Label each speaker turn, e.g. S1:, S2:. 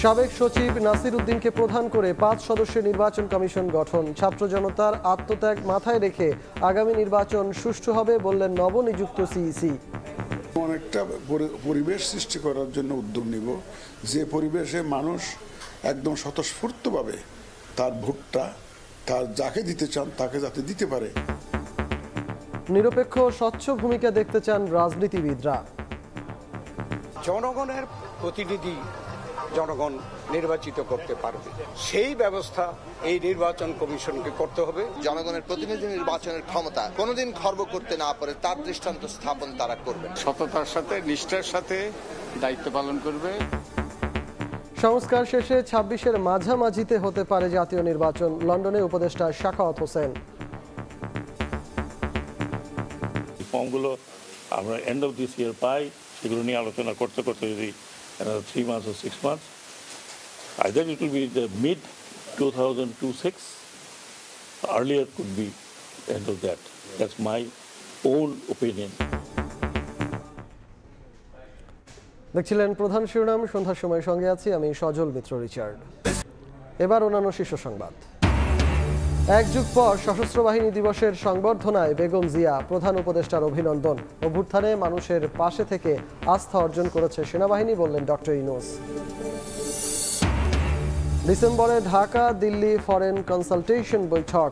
S1: সাবেক সচিব নাসির উদ্দিনকে প্রধান করে 5 সদস্যের নির্বাচন কমিশন গঠন। ছাত্র জনতার আত্মত্যাগ মাথায় রেখে আগামী নির্বাচন সুষ্ঠু হবে বললেন নবনিযুক্ত সিইসি।
S2: অনেকটা পরিবেশ সৃষ্টি করার জন্য উদ্যোগ নিব, যে পরিবেশে মানুষ একদম স্বতঃস্ফূর্তভাবে তার ভোটটা তার যাকে দিতে চান তাকে যাতে দিতে পারে।
S1: নিরপেক্ষ স্বচ্ছ ভূমিকা দেখতে চান রাজনীতিবিদরা।
S3: জনগণের প্রতিনিধি জনগণ নির্বাচিত করতে পারবে, সেই ব্যবস্থা এই নির্বাচন কমিশনকে করতে হবে।
S4: জনগণের প্রতিনিধি নির্বাচনের ক্ষমতা কোনোদিন খর্ব করতে না পারে তার দৃষ্টান্ত স্থাপন তারা করবে।
S5: সততার সাথে নিষ্ঠার সাথে দায়িত্ব পালন করবে।
S1: সংস্কার শেষে 26-এর মাঝামাঝিতে হতে পারে জাতীয় নির্বাচন, লন্ডনে উপদেষ্টা শাখাওয়াত হোসেন।
S6: ফর্মগুলো আমরা এন্ড অফ দিস ইয়ার পাই, সেগুলো নিয়ে আলোচনা করতে করতে যদি 3 months or 6 months, either it will be the mid 2026, earlier could be end of that. That's my own opinion.
S1: দেখছিলেন প্রধান শিরোনাম। সন্ধ্যার সময় সঙ্গে আছি আমি সজল মিত্র রিচার্ড। এবার অন্যান্য শীর্ষ সংবাদ। এক যুগ পর সশস্ত্র বাহিনী দিবসের সংবর্ধনায় বেগম জিয়া, প্রধান উপদেষ্টার অভিনন্দন। অভ্যুত্থানে মানুষের পাশে থেকে আস্থা অর্জন করেছে সেনাবাহিনী বললেন ডক্টর ইউনূস। ডিসেম্বরে ঢাকা দিল্লি ফরেন কনসালটেশন বৈঠক।